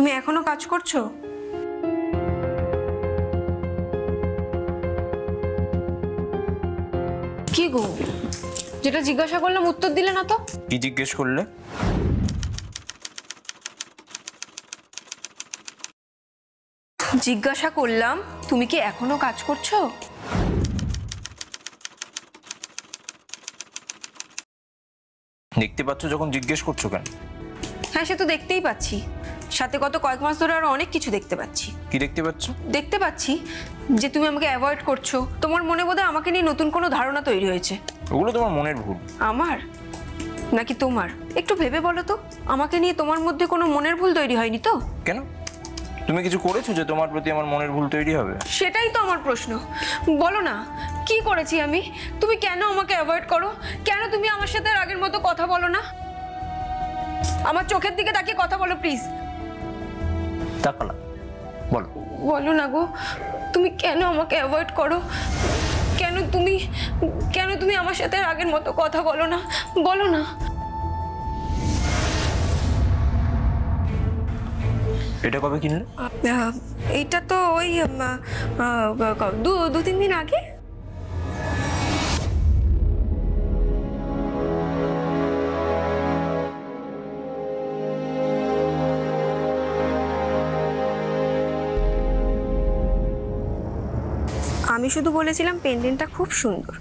তুমি এখনো কাজ করছো? কি গো, যেটা জিজ্ঞাসা করলাম উত্তর দিলে না তো? কি জিজ্ঞেস করলে? জিজ্ঞাসা করলাম তুমি কি এখনো কাজ করছো? দেখতে পাচ্ছ যখন জিজ্ঞেস করছো কেন? হ্যাঁ, সে তো দেখতেই পাচ্ছি, সাথে গত কয়েক মাস ধরে আরো অনেক কিছু দেখতে পাচ্ছি। কি দেখতে পাচ্ছ? দেখতে পাচ্ছি যে তুমি আমাকে অ্যাভয়েড করছো। তোমার মনে বোধহয় আমাকে নিয়ে নতুন কোনো ধারণা তৈরি হয়েছে। ওগুলো তোমার মনের ভুল। আমার নাকি তোমার? একটু ভেবে বলো তো, আমাকে নিয়ে তোমার মধ্যে কোনো মনের ভুল তৈরি হয়নি তো? কেন? তুমি কিছু করেছো যে তোমার প্রতি আমার মনের ভুল তৈরি হবে? সেটাই তো আমার প্রশ্ন। বলো না, কি করেছি আমি? তুমি কেন আমাকে অ্যাভয়েড করো? কেন তুমি আমার সাথে আর আগের মতো কথা বলো না? আমার চোখের দিকে তাকিয়ে কথা বলো প্লিজ। তাকালা, বলো। বলো না গো, তুমি কেন আমাকে অ্যাভয়েড করো? কেন তুমি আমার সাথে আর আগের মতো কথা বলো না? বলো না। এটা কবে কিনলে? এইটা তো ওই 2-3 দিন আগে। আমি শুধু বলেছিলাম পেন্ডেন্টটা খুব সুন্দর,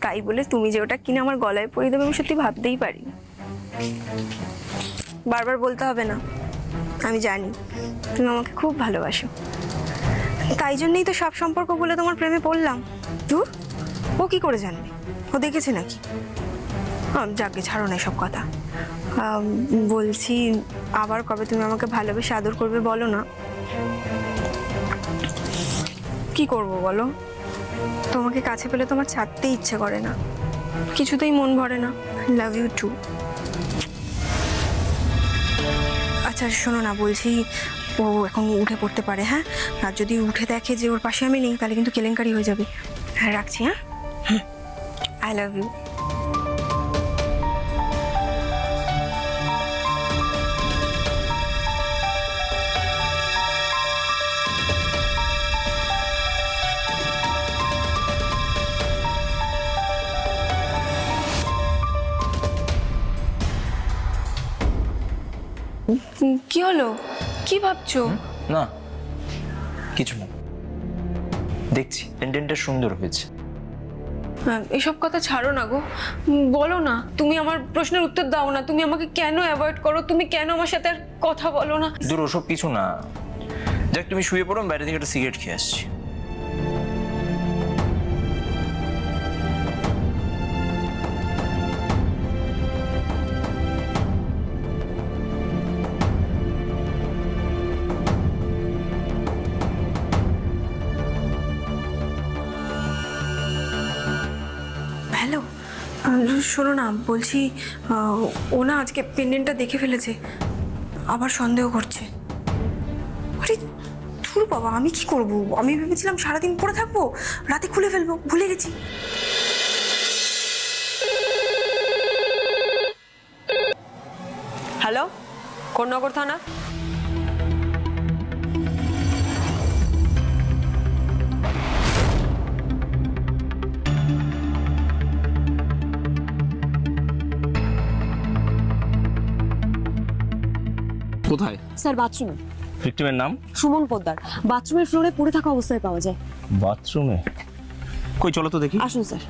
তাই বলে তুমি যে ওটা কিনে আমার গলায় পরিয়ে দেবে আমি সত্যি ভাবতেই পারি। বারবার বলতে হবে না, আমি জানি তুমি আমাকে খুব ভালোবাসো। তাই জন্যই তো সব সম্পর্ক বলে তোমার প্রেমে পড়লাম। দূর, ও কি করে জানবে? ও দেখেছে নাকি? যাকে ছাড়ো না সব কথা। বলছি, আবার কবে তুমি আমাকে ভালোবেসে আদর করবে বলো না। কি করব বলো? তোমাকে কাছে পেলে তোমার ছাড়তে ইচ্ছে করে না, কিছুতেই মন ভরে না। Love you too. আচ্ছা শোনো না, বলছি ও এখন উঠে পড়তে পারে, হ্যাঁ? আর যদি উঠে দেখে যে ওর পাশে আমি নেই তাহলে কিন্তু কেলেঙ্কারি হয়ে যাবে। হ্যাঁ, রাখছি। হ্যাঁ, আই লাভ ইউ। কি হলো? কি ভাবছো? না, কিছু না। দেখছি পেন্ডেন্টটা সুন্দর হয়েছে। এসব কথা ছাড়ো না গো, বলো না। তুমি আমার প্রশ্নের উত্তর দাও না। তুমি আমাকে কেন অ্যাভয়েড করো? তুমি কেন আমার সাথে আর কথা বলো না? দূর, ওসব কিছু না। যাক, তুমি শুয়ে পড়ো, বাইরে থেকে একটা সিগারেট খেয়ে আসছি। হ্যালো, শোনো না, বলছি ও না আজকে পেন্ডেন্টটা দেখে ফেলেছে, আবার সন্দেহ করছে। আরে ধুর বাবা, আমি কি করব? আমি ভেবেছিলাম সারাদিন পরে থাকবো, রাতে খুলে ফেলবো, ভুলে গেছি। হ্যালো, কোন্নগর থানা। কোথায়? স্যার, বাথরুমে। ভিক্টিমের নাম? সুমন পোদ্দার। বাথরুমের ফ্লোরে পড়ে থাকা অবস্থায় পাওয়া যায়। বাথরুমে? কই, চলো তো দেখি। আসুন স্যার।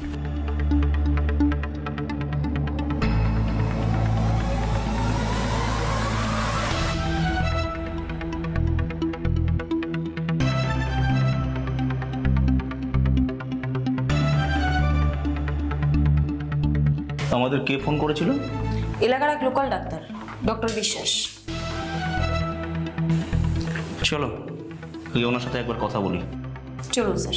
আমাদের কে ফোন করেছিল? এলাকার এক লোকাল ডাক্তার, ডক্টর বিশ্বাস। চলো ওনার সাথে একবার কথা বলি। চলুন স্যার।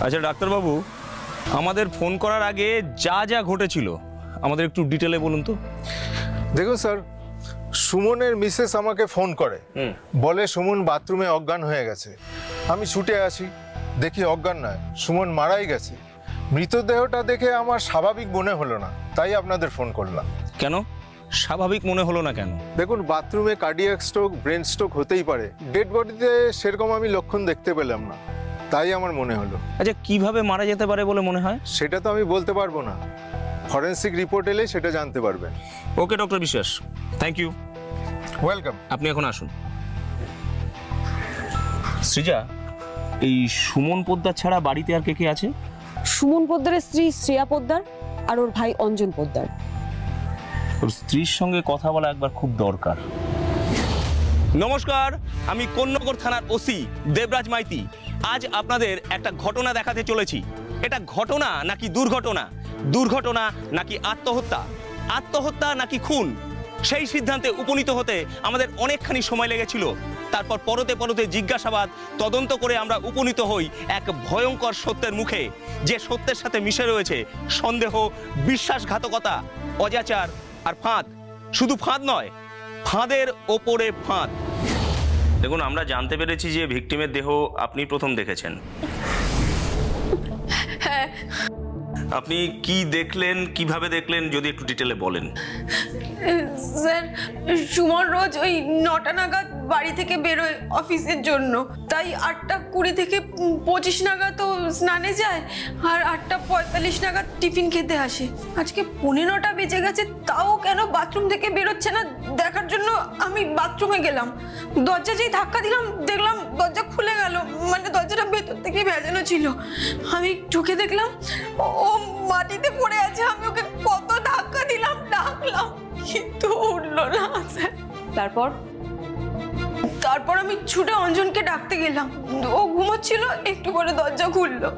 আচ্ছা ডাক্তারবাবু, আমাদের ফোন করার আগে যা যা ঘটেছিল আমাদের একটু ডিটেলে বলুন তো। দেখুন স্যার, সুমনের মিসেস আমাকে ফোন করে, বলে সুমন বাথরুমে অজ্ঞান হয়ে গেছে। আমি ছুটে আসি, দেখি অজ্ঞান নয়, সুমন মারাই গেছে। মৃতদেহটা দেখে আমার স্বাভাবিক মনে হলো না, তাই আপনাদের ফোন করলাম। কেন স্বাভাবিক মনে হলো না কেন? দেখুন, বাথরুমে কার্ডিয়াক স্ট্রোক, ব্রেন স্ট্রোক হতেই পারে। ডেড বডিতে সেরকম আমি লক্ষণ দেখতে পেলাম না, তাই আমার মনে হলো। আচ্ছা কিভাবে মারা যেতে পারে বলে মনে হয়? সেটা তো আমি বলতে পারবো না, ফরেন্সিক রিপোর্ট এলে সেটা জানতে পারবেন। ওকে ডক্টর বিশ্বাস, থ্যাংক ইউ। ওয়েলকাম। আপনি এখন আসুন। সৃজা, এই সুমন পোদ্দার ছাড়া বাড়িতে আর কে কে আছে? সুমন পোদ্দারের স্ত্রী শ্রেয়া পোদ্দার আর ওর ভাই অঞ্জন পোদ্দার। ওর স্ত্রীর সঙ্গে কথা বলা একবার খুব দরকার। নমস্কার, আমি কোন্নগর থানার ওসি দেবরাজ মাইতি। আজ আপনাদের একটা ঘটনা দেখাতে চলেছি। এটা ঘটনা নাকি দুর্ঘটনা, দুর্ঘটনা নাকি আত্মহত্যা, আত্মহত্যা নাকি খুন, সেই সিদ্ধান্তে উপনীত হতে আমাদের অনেকখানি সময় লেগেছিল। তারপর পরতে পরতে জিজ্ঞাসাবাদ তদন্ত করে আমরা উপনীত হই এক ভয়ঙ্কর সত্যের মুখে, যে সত্যের সাথে মিশে রয়েছে সন্দেহ, বিশ্বাসঘাতকতা, অজাচার আর ফাঁদ। শুধু ফাঁদ নয়, ফাঁদের ওপরে ফাঁদ। দেখুন, আমরা জানতে পেরেছি যে ভিকটিমের দেহ আপনি প্রথম দেখেছেন। হ্যাঁ। আপনি কি দেখলেন, কিভাবে দেখলেন, যদি একটু ডিটেলে বলেন। স্যার, সুমন রোজ ওই 9টা নাগাদ বাড়ি থেকে বেরোয় অফিসের জন্য, তাই 8:20 থেকে 25 নাগাদ ও স্নানে যায়, আর 8:45 নাগাদ টিফিন খেতে আসে। আজকে 9:15 বেজে গেছে, তাও কেন বাথরুম থেকে বেরোচ্ছে না দেখার জন্য আমি বাথরুমে গেলাম। দরজা যেই ধাক্কা দিলাম, দেখলাম দরজা খুলে গেল, মানে দরজাটা ভেতর থেকে ভেজানো ছিল। আমি ঢুকে দেখলাম ও মাটিতে পড়ে আছে। আমি ওকে কত ধাক্কা দিলাম, ডাকলাম, কিন্তু উঠলো না স্যার। তারপর আমি ছুটে অঞ্জনকে ডাকতে গেলাম, ও ঘুমোচ্ছিল, একটু করে দরজা খুললো।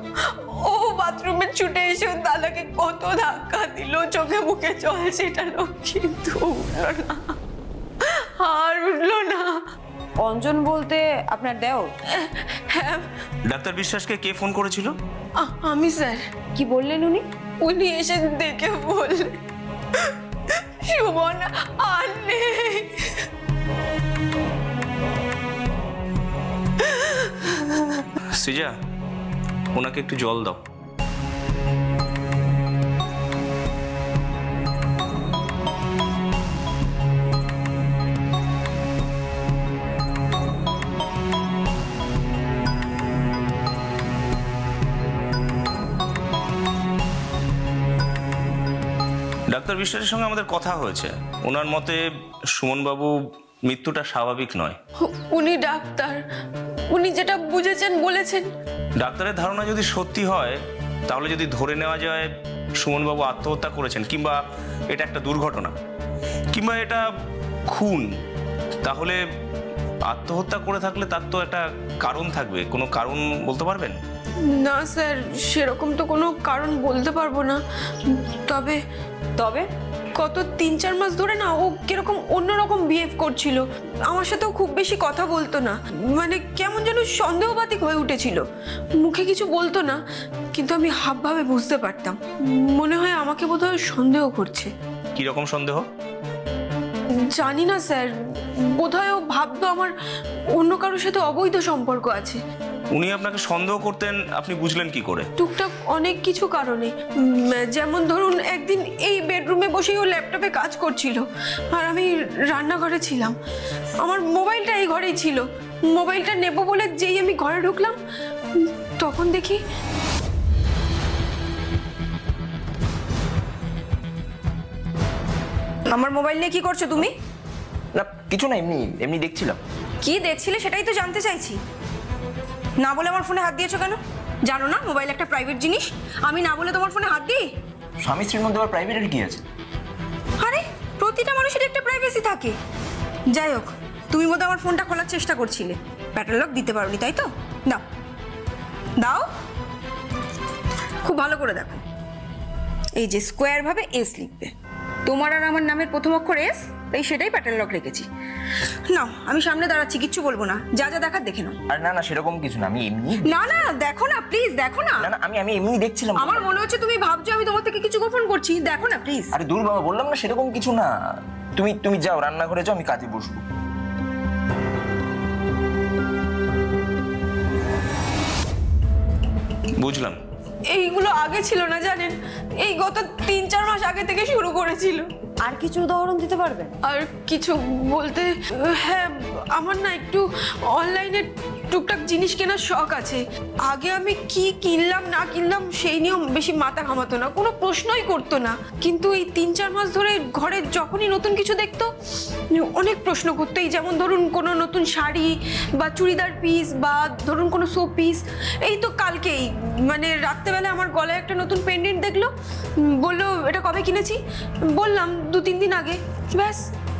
ও বাথরুমে ছুটে এসে দাদাকে কত ধাক্কা দিল, চোখে মুখে জল ছেটালো, কিন্তু উঠলো না, আর উঠলো না। অঞ্জন বলতে আপনার দেওর? হ্যাঁ। ডাক্তার বিশ্বাসকে কে ফোন করেছিল? আমি স্যার। কি বললেন উনি? উনি এসে দেখে বললেন সুমন আর নেই। সৃজা, ওনাকে একটু জল দাও। ডাক্তার বিশ্বাসের সঙ্গে আমাদের কথা হয়েছে। ওনার মতে সুমনবাবু মৃত্যুটা স্বাভাবিক নয়। উনি ডাক্তার, উনি যেটা বুঝেছেন বলেছেন। ডাক্তারের ধারণা যদি সত্যি হয়, তাহলে যদি ধরে নেওয়া যায় সুমনবাবু আত্মহত্যা করেছেন, কিংবা এটা একটা দুর্ঘটনা, কিংবা এটা খুন, তাহলে আত্মহত্যা করে থাকলে তার তো একটা কারণ থাকবে। কোনো কারণ বলতে পারবেন? না স্যার, সেরকম তো কোনো কারণ বলতে পারবো না। তবে গত 3-4 মাস ধরে না ও কিরকম অন্যরকম বিহেভ করছিল। আমার সাথেও খুব বেশি কথা বলতো না, মানে কেমন যেন সন্দেহবাতিক হয়ে উঠেছিল। মুখে কিছু বলতো না, কিন্তু আমি হাবভাবে বুঝতে পারতাম। মনে হয় আমাকে বোধহয় সন্দেহ করছে। কিরকম সন্দেহ? জানি না স্যার, বোধহয় ও ভাবতো আমার অন্য কারোর সাথে অবৈধ সম্পর্ক আছে। উনি আপনাকে সন্দেহ করতেন, আপনি বুঝলেন কি করে? টুকটাক অনেক কিছু কারণে। যেমন ধরুন, একদিন এই বেডরুমে বসেই ও ল্যাপটপে কাজ করছিল, আর আমি রান্নাঘরে ছিলাম। আমার মোবাইলটা এই ঘরেই ছিল। মোবাইলটা নেব বলে যেই আমি ঘরে ঢুকলাম, তখন দেখি আমার মোবাইল নিয়ে কি করছো তুমি? না কিছু না, এমনি এমনি দেখছিলাম। কি দেখছিলে সেটাই তো জানতে চাইছি। না বলে আমার ফোনে হাত দিয়েছো কেন? জানো না মোবাইল একটা প্রাইভেট জিনিস? আমি না বলে তোমার ফোনে হাত দিই? স্বামী স্ত্রীর মধ্যে আবার প্রাইভেটের কি আছে? আরে প্রতিটা মানুষের একটা প্রাইভেসি থাকে। যাই হোক, তুমি বোধহয় আমার ফোনটা খোলার চেষ্টা করছিলে, প্যাটার্ন লক দিতে পারোনি, তাই তো? দাও দাও, খুব ভালো করে দেখো। এই যে স্কোয়ার ভাবে এস লিখবে, তোমার আর আমার নামের প্রথম অক্ষর এস, তাই সেটাই প্যাটার্ন লক রেখেছি। নাও, আমি সামনে দাঁড়াচ্ছি, কিচ্ছু বলবো না, যা যা দেখার দেখে নাও। আর না না, সেরকম কিছু না, আমি এমনি। না না, দেখো না প্লিজ, দেখো না। না না, আমি এমনি দেখছিলাম। আমার মনে হচ্ছে তুমি ভাবছো আমি তোমার থেকে কিছু গোপন করছি, দেখো না প্লিজ। আরে দূর বাবা, বললাম না সেরকম কিছু না। তুমি যাও রান্নাঘরে যাও, আমি কাজে বসবো। বুঝলাম। এইগুলো আগে ছিল না জানেন, এই গত 3-4 মাস আগে থেকে শুরু করেছিল। আর কিছু উদাহরণ দিতে পারবেন? আর কিছু বলতে, হ্যাঁ আমার না একটু অনলাইনে টুকটাক জিনিস কেনার শখ আছে। আগে আমি কি কিনলাম না কিনলাম সেই নিয়েও বেশি মাথা ঘামাতো না, কোনো প্রশ্নই করতো না। কিন্তু এই 3-4 মাস ধরে ঘরে যখনই নতুন কিছু দেখতো অনেক প্রশ্ন করতো। এই যেমন ধরুন কোনো নতুন শাড়ি বা চুড়িদার পিস বা ধরুন কোনো শো পিস। এই তো কালকেই মানে রাত্রেবেলা আমার গলায় একটা নতুন পেন্ডেন্ট দেখলো, বললো এটা কবে কিনেছি, বললাম 2-3 দিন আগে। ব্যাস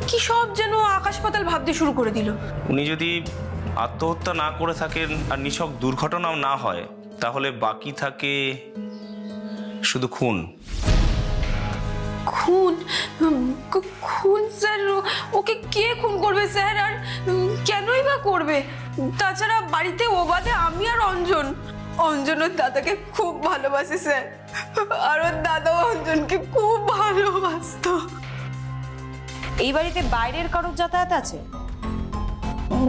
কি সব যেন আকাশ পাতাল ভাবতে শুরু করে দিল। উনি যদি আত্মহত্যা না করে থাকেন আর নিছক দুর্ঘটনাও না হয়, তাহলে বাকি থাকে শুধু খুন। খুন? খুন স্যার? ওকে কে খুন করবে স্যার, আর কেনই বা করবে? তাছাড়া বাড়িতে ও বাদে আমি আর অঞ্জন। অঞ্জন ওর দাদাকে খুব ভালোবাসে স্যার, আর ওর দাদাও অঞ্জনকে খুব ভালোবাসতো। এই বাড়িতে বাইরের কারোর যাতায়াত আছে?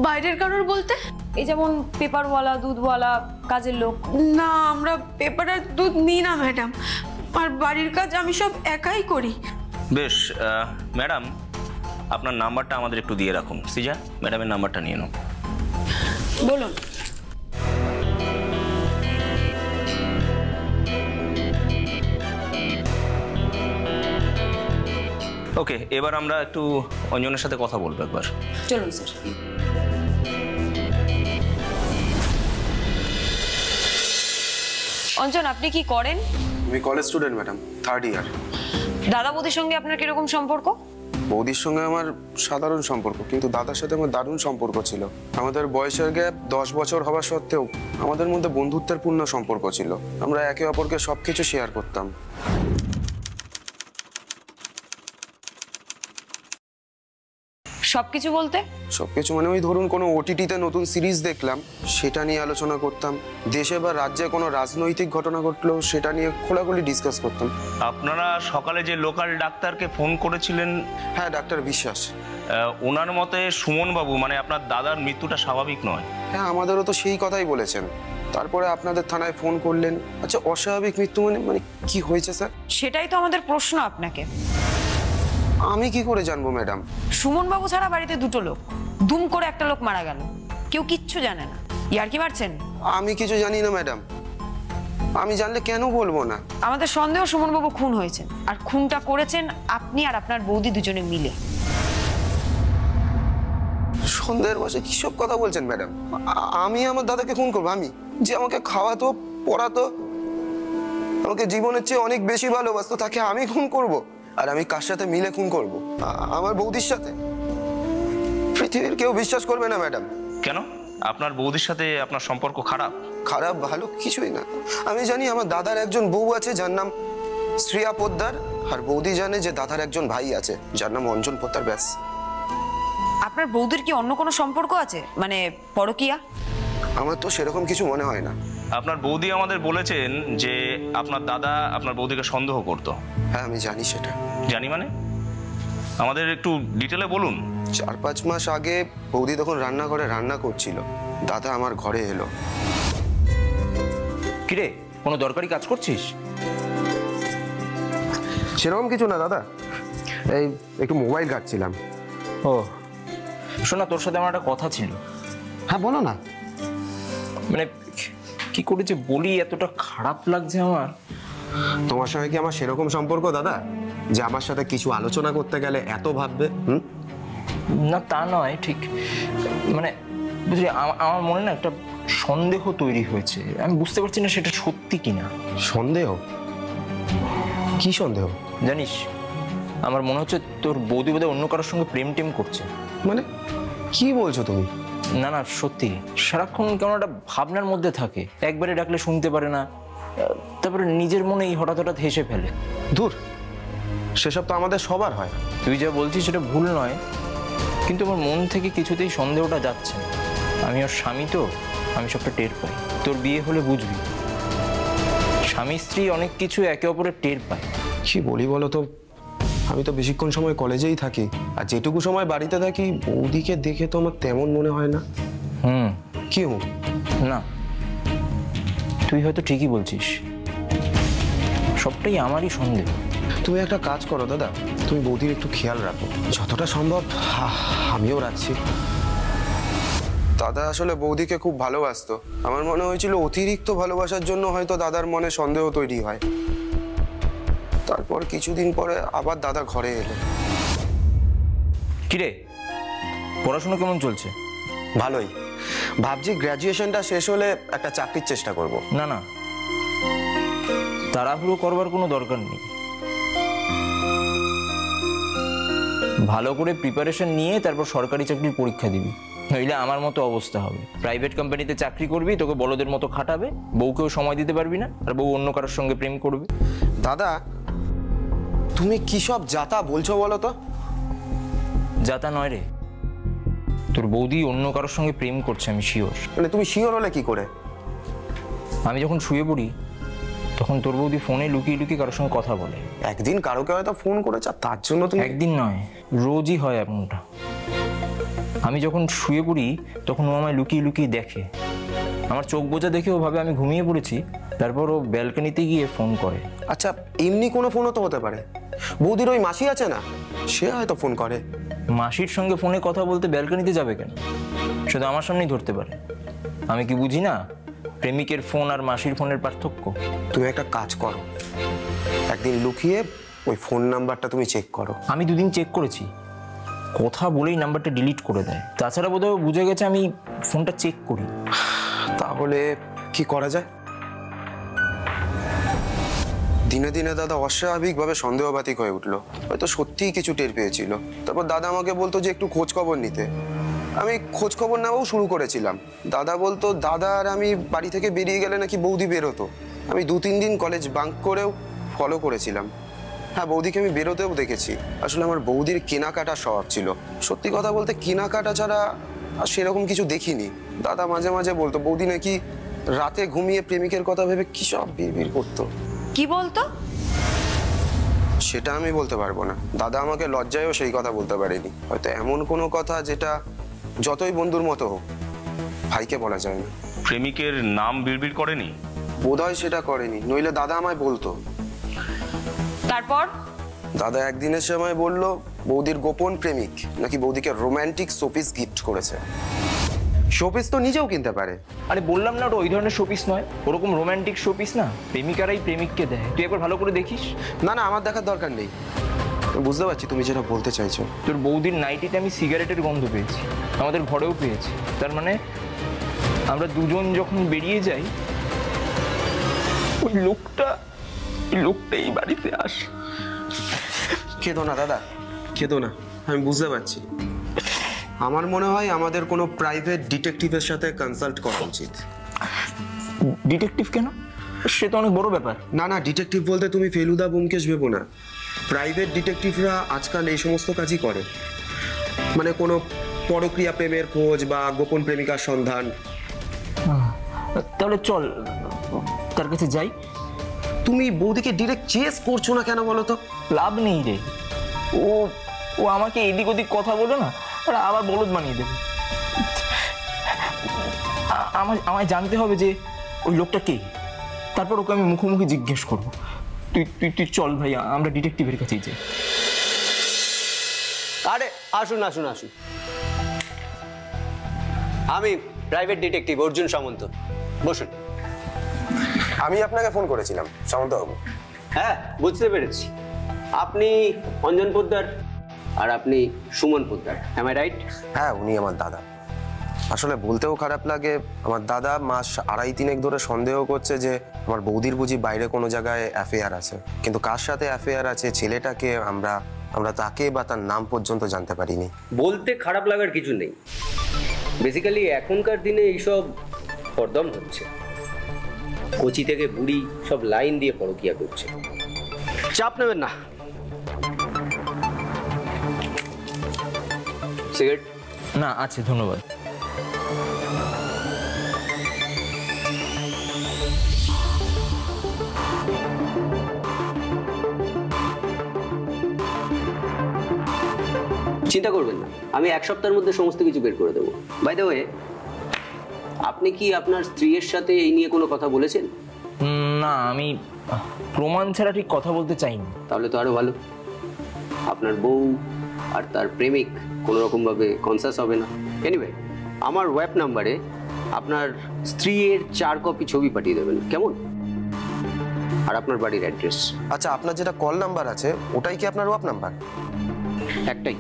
বাইরের কারোর বলতে? এই যেমন পেপারওয়ালা, দুধওয়ালা, কাজের লোক। না, আমরা পেপার আর দুধ নিই না ম্যাডাম, আর বাড়ির কাজ আমি সব একাই করি। বেশ, ম্যাডাম আপনার নাম্বারটা আমাদের একটু দিয়ে রাখুন। সিজা, ম্যাডামের নাম্বারটা নিয়ে নাও। বলুন। ওকে, এবার আমরা একটু অঞ্জনের সাথে কথা বলবো একবার। চলুন স্যার। অঞ্জন, আপনি কি করেন? আমি কলেজ স্টুডেন্ট ম্যাডাম, 3rd ইয়ার। দাদা বৌদির সঙ্গে আপনার কিরকম সম্পর্ক? বৌদির সঙ্গে আমার সাধারণ সম্পর্ক, কিন্তু দাদার সাথে আমার দারুণ সম্পর্ক ছিল। আমাদের বয়সের গ্যাপ 10 বছর হওয়া সত্ত্বেও আমাদের মধ্যে বন্ধুত্বের পূর্ণ সম্পর্ক ছিল। আমরা একে অপরকে সবকিছু শেয়ার করতাম। সবকিছু বলতে? সবকিছু মানে ওই ধরুন কোনো ওটিটিতে নতুন সিরিজ দেখলাম, সেটা নিয়ে আলোচনা করতাম। দেশে বা রাজ্যে কোনো রাজনৈতিক ঘটনা ঘটলো, সেটা নিয়ে খোলাখুলি ডিসকাস করতাম। আপনারা সকালে যে লোকাল ডাক্তারকে ফোন করেছিলেন, হ্যাঁ, ডাক্তার বিশ্বাস, ওনার মতে সুমন বাবু মানে আপনার দাদার মৃত্যুটা স্বাভাবিক নয়। হ্যাঁ আমাদেরও তো সেই কথাই বলেছেন। তারপরে আপনাদের থানায় ফোন করলেন। আচ্ছা, অস্বাভাবিক মৃত্যু মানে কি হয়েছে স্যার? সেটাই তো আমাদের প্রশ্ন আপনাকে। আমি কি করে জানবো ম্যাডাম? সুমন বাবু ছাড়া বাড়িতে দুটো লোক, দুম করে একটা লোক মারা গেল, কেউ কিচ্ছু জানে না। ইয়ার কি মারছেন? আমি কিছু জানি না ম্যাডাম। আমি জানলে কেন বলবো না? আমাদের সন্দেহ সুমন বাবু খুন হয়েছেন, আর খুনটা করেছেন আপনি আর আপনার বৌদি দুজনে মিলে। সন্দেহের বসে কিসব কথা বলছেন ম্যাডাম? আমি আমার দাদাকে খুন করবো? আমি যে আমাকে খাওয়াতো, পড়াতো, আমাকে জীবনের চেয়ে অনেক বেশি ভালোবাসতো, তাকে আমি খুন করব? আর আমি কার সাথে মিলে খুন করব? আমার বৌদির সাথে? পৃথিবীর কেউ বিশ্বাস করবে না ম্যাডাম। কেন? আপনার বৌদির সাথে আপনার সম্পর্ক খারাপ? খারাপ ভালো কিছুই না। আমি জানি আমার দাদার একজন বউ আছে যার নাম শ্রেয়া পোদ্দার, আর বৌদি জানে যে দাদার একজন ভাই আছে যার নাম অঞ্জন পোদ্দার। ব্যাস। আপনার বৌদির কি অন্য কোনো সম্পর্ক আছে, মানে পরকীয়া? আমার তো সেরকম কিছু মনে হয় না। আপনার বৌদি আমাদের বলেছেন যে আপনার দাদা আপনার বৌদিকে সন্দেহ করতো। হ্যাঁ আমি জানি সেটা। জানি মানে? আমাদের একটু ডিটেলে বলুন। 4-5 মাস আগে বৌদি তখন রান্নাঘরে রান্না করছিল, দাদা আমার ঘরে এলো। কিরে, কোনো দরকারি কাজ করছিস? সেরকম কিছু না দাদা, এই একটু মোবাইল ঘাঁটছিলাম। ও শোনা, তোর সাথে আমার একটা কথা ছিল। হ্যাঁ বলো না। মানে কি করে যে বলি, এতটা খারাপ লাগছে আমার। তোমার সঙ্গে কি আমার সেরকম সম্পর্ক দাদা যে আমার সাথে কিছু আলোচনা করতে গেলে এত ভাববে? না তা নয়, ঠিক মানে বুঝলি, আমার মনে না একটা সন্দেহ তৈরি হয়েছে। আমি বুঝতে পারছি না সেটা সত্যি কিনা। সন্দেহ? কি সন্দেহ? জানিস, আমার মনে হচ্ছে তোর বৌদি বোধহয় অন্য কারোর সঙ্গে প্রেম টেম করছে। মানে কি বলছো তুমি? না না সত্যি, সারাক্ষণ কেমন একটা ভাবনার মধ্যে থাকে, একবারে ডাকলে শুনতে পারে না, তারপরে নিজের মনেই হঠাৎ হঠাৎ হেসে ফেলে। দূর, সেসব তো আমাদের সবার হয়। তুই যা বলছিস সেটা ভুল নয়, কিন্তু আমার মন থেকে কিছুতেই সন্দেহটা যাচ্ছে না। আমি ওর স্বামী তো, আমি সবটা টের পাই। তোর বিয়ে হলে বুঝবি, স্বামী স্ত্রী অনেক কিছু একে অপরের টের পায়। কি বলি বলো তো, আমি তো বেশিক্ষণ সময় কলেজেই থাকি, আর যেটুকু সময় বাড়িতে থাকি বৌদিকে দেখে তো আমার তেমন মনে হয় না। হুম। কি হুম? না, তুই হয়তো ঠিকই বলছিস, সবটাই আমারই সন্দেহ। তুমি একটা কাজ করো দাদা, তুমি বৌদির একটু খেয়াল রাখো, যতটা সম্ভব আমিও রাখছি। দাদা আসলে বৌদিকে খুব ভালোবাসতো। আমার মনে হয়েছিল অতিরিক্ত ভালোবাসার জন্য হয়তো দাদার মনে সন্দেহ তৈরি হয়। তারপর কিছুদিন পরে আবার দাদা ঘরে এলো। কিরে, পড়াশোনা কেমন চলছে? ভালোই, ভাবছি গ্র্যাজুয়েশনটা শেষ হলে একটা চাকরির চেষ্টা করব। না না, তাড়াহুড়ো করবার কোনো দরকার নেই। ভালো করে প্রিপারেশন নিয়ে তারপর সরকারি চাকরির পরীক্ষা দিবি, নইলে আমার মতো অবস্থা হবে। প্রাইভেট কোম্পানিতে চাকরি করবি, তোকে বলদের মতো খাটাবে, বউকেও সময় দিতে পারবি না, আর বউ অন্য কারোর সঙ্গে প্রেম করবে। দাদা তুমি কি সব যাতা বলছো বলো তো? যাতা নয় রে, তোর বৌদি অন্য কারোর সঙ্গে প্রেম করছে, আমি শিওর। মানে তুমি শিওর হলে কি করে? আমি যখন শুয়ে পড়ি তখন তোর বৌদি ফোনে লুকিয়ে লুকিয়ে কারোর সঙ্গে কথা বলে। একদিন কারোকে হয়তো ফোন করেছে, তার জন্য তুমি? একদিন নয়, রোজই হয় এমনটা। আমি যখন শুয়ে পড়ি তখন ও আমায় লুকিয়ে লুকিয়ে দেখে, আমার চোখ বোঝা দেখে ও ভাবে আমি ঘুমিয়ে পড়েছি, তারপর ও ব্যালকনিতে গিয়ে ফোন করে। আচ্ছা, এমনি কোনো ফোনও তো হতে পারে। বৌদির ওই মাসি আছে না, সে হয়তো ফোন করে। মাসির সঙ্গে ফোনে কথা বলতে ব্যালকনিতে যাবে কেন? শুধু আমার সামনেই ধরতে পারে। আমি কি বুঝি না প্রেমিকের ফোন আর মাসির ফোনের পার্থক্য? তুমি একটা কাজ করো, একদিন লুকিয়ে ওই ফোন নাম্বারটা তুমি চেক করো। আমি দুদিন চেক করেছি, কথা বলেই নাম্বারটা ডিলিট করে দেয়। তাছাড়া বোধহয় বুঝে গেছে আমি ফোনটা চেক করি। তাহলে কি করা যায়? দিনে দিনে দাদা অস্বাভাবিকভাবে সন্দেহবাতিক হয়ে উঠলো। হয়তো সত্যিই কিছু টের পেয়েছিল। তারপর দাদা আমাকে বলতো যে একটু খোঁজ খবর নিতে। আমি খোঁজ খবর নেওয়াও শুরু করেছিলাম। দাদা বলতো দাদা আর আমি বাড়ি থেকে বেরিয়ে গেলে নাকি বৌদি বেরোতো। আমি 2-3 দিন কলেজ বাঙ্ক করেও ফলো করেছিলাম। হ্যাঁ, বৌদিকে আমি বেরোতেও দেখেছি। আসলে আমার বৌদির কেনাকাটা স্বভাব ছিল। সত্যি কথা বলতে কেনাকাটা ছাড়া আর সেরকম কিছু দেখিনি। দাদা মাঝে মাঝে বলতো বৌদি নাকি রাতে ঘুমিয়ে প্রেমিকের কথা ভেবে কি সব বিড়বিড় করতো। কি বলতো? সেটা আমি বলতে পারবো না। দাদা আমাকে লজ্জায়ও সেই কথা বলতে পারেনি। হয়তো এমন কোনো কথা যেটা যতই বন্ধুর মতো হোক ভাইকে বলা যায় না। প্রেমিকের নাম বিড়বিড় করেনি? বোধহয় সেটা করেনি, নইলে দাদা আমায় বলতো। তারপর দাদা একদিনের সময় বলল বৌদির গোপন প্রেমিক নাকি বৌদিকে রোম্যান্টিক শোপিস গিফট করেছে। শোপিস তো নিজেও কিনতে পারে। আরে বললাম না ওটা ওই ধরনের শোপিস নয়, ওরকম রোম্যান্টিক শোপিস না, প্রেমিকারাই প্রেমিককে দেয়। তুই একবার ভালো করে দেখিস। না না, আমার দেখার দরকার নেই। বুঝতে পারছি তুমি যেটা বলতে চাইছো। তোর বৌদির নাইটিতে আমি সিগারেটের গন্ধ পেয়েছি, আমাদের ঘরেও পেয়েছি। তার মানে আমরা দুজন যখন বেরিয়ে যাই ওই লোকটাই বাড়িতে আস। কেঁদো না দাদা, কেঁদো না। আমি বুঝতে পারছি। আমার মনে হয় আমাদের কোনো প্রাইভেট ডিটেকটিভের সাথে কনসাল্ট করা উচিত। ডিটেকটিভ কেন? সে তো অনেক বড় ব্যাপার। না না, ডিটেকটিভ বলতে তুমি ফেলুদা ব্যোমকেশ ভেবো না। প্রাইভেট ডিটেকটিভরা আজকাল এই সমস্ত কাজই করে। মানে কোনো পরক্রিয়া প্রেমের খোঁজ বা গোপন প্রেমিকার সন্ধান। তাহলে চল তার কাছে যাই। তুমি বৌদিকে ডিরেক্ট চেস করছো না কেন বলো তো? লাভ নেই রে, ও আমাকে এদিক ওদিক কথা বলো না, আর আবার বলদ বানিয়ে দেবে। আমায় জানতে হবে যে ওই লোকটা কে, তারপর ওকে আমি মুখোমুখি জিজ্ঞেস করবো। তুই চল ভাই, আমরা ডিটেকটিভের কাছেই যাই। আরে আসুন আসুন আসুন, আমি প্রাইভেট ডিটেকটিভ অর্জুন সামন্ত। বসুন। আমি আপনাকে ফোন করেছিলাম সামন্তবাবু। হ্যাঁ, বুঝতে পেরেছি। আপনি অঞ্জন পোদ্দার আর আপনি Suman Poddar, am I right? হ্যাঁ, উনি আমার দাদা। আসলে বলতেও খারাপ লাগে, আমার দাদা মাস 2.5-3 ধরে সন্দেহ করছে যে আমার বৌদির বুঝি বাইরে কোনো জায়গায় অ্যাফেয়ার আছে। কিন্তু কার সাথে অ্যাফেয়ার আছে, ছেলেটাকে আমরা তাকে বা তার নাম পর্যন্ত জানতে পারিনি। বলতে খারাপ লাগার কিছু নেই। বেসিক্যালি এখনকার দিনে এইসব ফরদম হচ্ছে। কচি থেকে বুড়ি সব লাইন দিয়ে পরকিয়া করছে। চাপ নেবেন না। সিগারেট? না, আছে, ধন্যবাদ। চিন্তা করবেন না, আমি 1 সপ্তাহের মধ্যে সমস্ত কিছু বের করে দেবো। বাই দ্য ওয়ে, আপনি কি আপনার স্ত্রীর সাথে এই নিয়ে কোনো কথা বলেছেন? না, আমি প্রমাণ ছাড়া ঠিক কথা বলতে চাইনি। তাহলে তো আরো ভালো। আপনার বউ আর তার প্রেমিক কোনো রকমভাবে কনসাস হবে না। এনিওয়ে, আমার ওয়েব নাম্বারে আপনার স্ত্রীর 4 কপি ছবি পাঠিয়ে দেবেন, কেমন? আর আপনার বাড়ির অ্যাড্রেস। আচ্ছা, আপনার যেটা কল নাম্বার আছে ওটাই কি আপনার ওয়াপ নাম্বার? একটাই।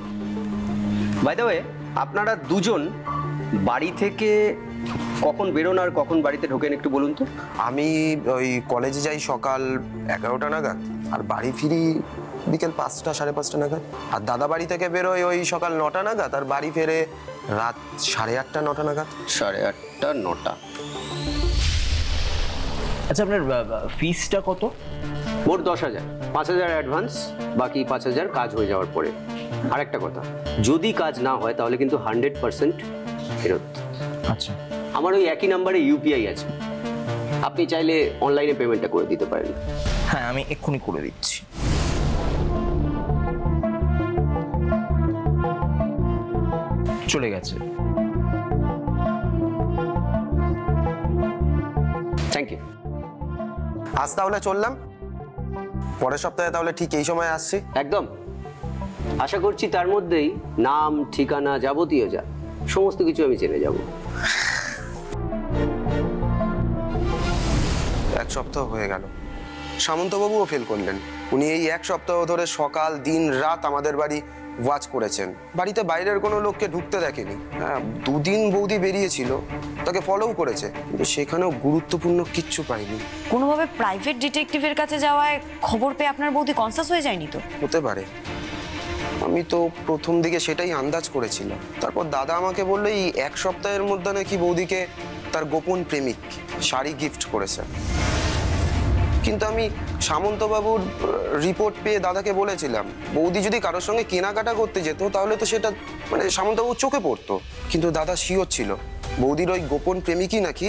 বাই দ্য ওয়ে, আপনারা দুজন বাড়ি থেকে কখন বেরোন আর কখন বাড়িতে ঢোকেন একটু বলুন তো। আমি ওই কলেজে যাই সকাল 11টা নাগাদ, আর বাড়ি ফিরি বিকেল 5টা 5:30 নাগাদ। আর দাদা বাড়ি থেকে বেরোয় ওই সকাল 9টা নাগাদ, আর বাড়ি ফেরে রাত 8:30 9টা নাগাদ। 8:30 9টা। আচ্ছা, আপনার ফিসটা কত? মোট 10,000। 5,000 অ্যাডভান্স, বাকি 5,000 কাজ হয়ে যাওয়ার পরে। আর একটা কথা, যদি কাজ না হয় তাহলে কিন্তু 100% ফেরত। আচ্ছা, আমার ওই একই নাম্বারে ইউপিআই আছে, আপনি চাইলে অনলাইনে পেমেন্টটা করে দিতে পারেন। হ্যাঁ, আমি এক্ষুনি করে দিচ্ছি। চলে গেছে। Thank you. আজ তাহলে চললাম, পরের সপ্তাহে তাহলে ঠিক এই সময় আসছি। একদম। আশা করছি তার মধ্যেই নাম, ঠিকানা, যাবতীয় যা সমস্ত কিছু আমি জেনে যাব। এক সপ্তাহ হয়ে গেল, সামন্তবাবুও ফেল করলেন। উনি এই এক সপ্তাহ ধরে সকাল দিন রাত আমাদের বাড়ি ওয়াচ করেছেন, বাড়িতে বাইরের কোনো লোককে ঢুকতে দেখেনি। হ্যাঁ, 2 দিন বৌদি বেরিয়েছিল, তাকে ফলোও করেছে, কিন্তু সেখানেও গুরুত্বপূর্ণ কিচ্ছু পাইনি। কোনোভাবে প্রাইভেট ডিটেকটিভের কাছে যাওয়ায় খবর পেয়ে আপনার বৌদি কনসাস হয়ে যায়নি তো? হতে পারে, আমি তো প্রথম দিকে সেটাই আন্দাজ করেছিলাম। তারপর দাদা আমাকে বললো এই এক সপ্তাহের মধ্যে নাকি বৌদিকে তার গোপন প্রেমিক শাড়ি গিফট করেছে। কিন্তু আমি সামন্তবাবুর রিপোর্ট পেয়ে দাদাকে বলেছিলাম বৌদি যদি কারোর সঙ্গে কেনাকাটা করতে যেত তাহলে তো সেটা মানে সামন্তবাবুর চোখে পড়তো। কিন্তু দাদা শিওর ছিল বৌদির ওই গোপন প্রেমিকই নাকি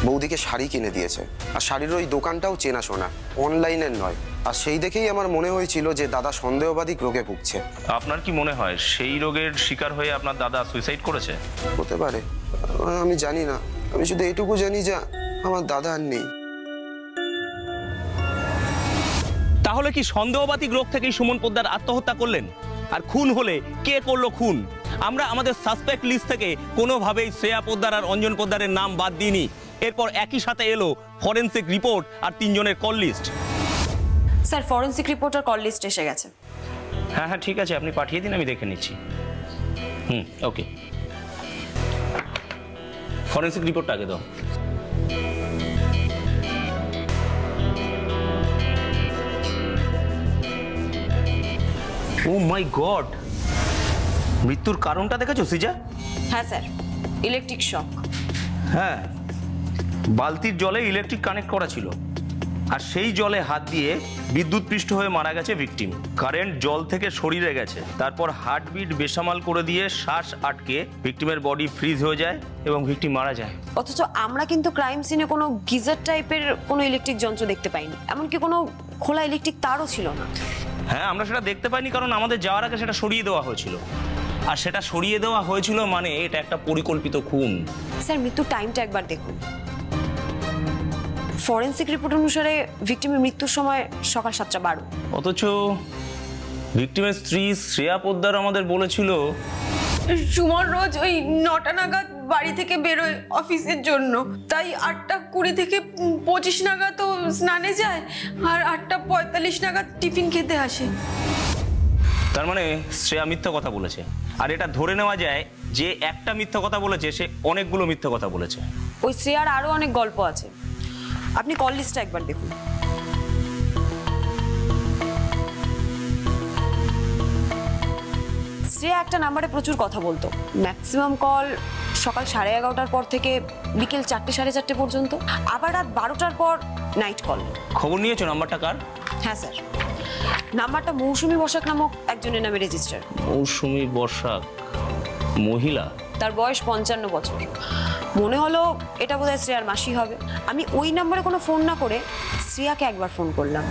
বৌদিকে শাড়ি কিনে দিয়েছে। আর শাড়ির ওই দোকানটাও চেনাশোনা, অনলাইনের নয়। আর সেই দেখেই আমার মনে হয়েছিল যে দাদা সন্দেহবাদী রোগে ভুগছে। আপনার কি মনে হয় সেই রোগের শিকার হয়ে আপনার দাদা সুইসাইড করেছে? হতে পারে, আমি জানি না। আমি শুধু এটুকু জানি যে আমার দাদা আর নেই। তাহলে কি সন্দেহবাদী রোগ থেকেই সুমন পোদ্দার আত্মহত্যা করলেন? আর খুন হলে কে করলো খুন? আমরা আমাদের সাসপেক্ট লিস্ট থেকে কোনোভাবেই শ্রেয়া পোদ্দার আর অঞ্জন পোদ্দারের নাম বাদ দিইনি। এরপর একই সাথে এলো ফরেনসিক রিপোর্ট আর 3 জনের call list. Sir, forensic report আর কল লিস্ট এসে গেছে। হ্যাঁ হ্যাঁ, ঠিক আছে, আপনি পাঠিয়ে দিন, আমি দেখে নিচ্ছি। ওকে, ফরেনসিক রিপোর্টটা আগে দাও। ও মাই গড, মৃত্যুর কারণটা দেখেছো সিজা? হ্যাঁ স্যার, ইলেকট্রিক শক। হ্যাঁ, বালতির জলে ইলেকট্রিক কানেক্ট করা ছিল, আর সেই জলে হাত দিয়ে বিদ্যুৎ পৃষ্ঠ হয়ে মারা গেছে ভিকটিম। কারেন্ট জল থেকে শরীরে গেছে, তারপর হার্টবিট বেসামাল করে দিয়ে শ্বাস আটকে ভিকটিমের বডি ফ্রিজ হয়ে যায় এবং ভিকটিম মারা যায়। অথচ আমরা কিন্তু ক্রাইম সিনে কোনো গিজার টাইপের কোনো ইলেকট্রিক যন্ত্র দেখতে পাইনি, এমনকি কোনো খোলা ইলেকট্রিক তারও ছিল না। হ্যাঁ, আমরা সেটা দেখতে পাইনি কারণ আমাদের যাওয়ার আগে সেটা সরিয়ে দেওয়া হয়েছিল, আর সেটা সরিয়ে দেওয়া হয়েছিল মানে এটা একটা পরিকল্পিত খুন। স্যার, মৃত্যুর টাইমটা একবার দেখুন। ফরেনসিক রিপোর্ট অনুসারে ভিকটিমের মৃত্যুর সময় সকাল 7:12। অথচ ভিকটিমের স্ত্রী শ্রেয়া পোদ্দার আমাদের বলেছিল সুমন রোজ ওই 9টা নাগাদ বাড়ি থেকে বেরোয় অফিসের জন্য, তাই 8:20 থেকে 25 নাগাদ ও স্নানে যায়, আর 8:45 নাগাদ টিফিন খেতে আসে। তার মানে শ্রেয়া মিথ্যা কথা বলেছে, আর এটা ধরে নেওয়া যায় যে একটা মিথ্যা কথা বলেছে সে অনেকগুলো মিথ্যা কথা বলেছে। ওই শ্রেয়ার আরো অনেক গল্প আছে, আপনি কল লিস্টটা একবার দেখুন। শ্রেয়া একটা নাম্বারে প্রচুর কথা বলতো, ম্যাক্সিমাম কল সকাল 11:30টার পর থেকে বিকেল 4টে 4:30 পর্যন্ত, আবার রাত 12টার পর নাইট কল। খবর নিয়েছো নাম্বারটা কার? হ্যাঁ স্যার, নাম্বারটা মৌসুমী বসাক নামক একজনের নামে রেজিস্টার। মৌসুমী বসাক, মহিলা, তার বয়স 55 বছর। মনে হলো এটা বোধহয় শ্রেয়ার মাসি হবে। আমি ওই নাম্বারে কোনো ফোন না করে শ্রেয়াকে একবার ফোন করলাম।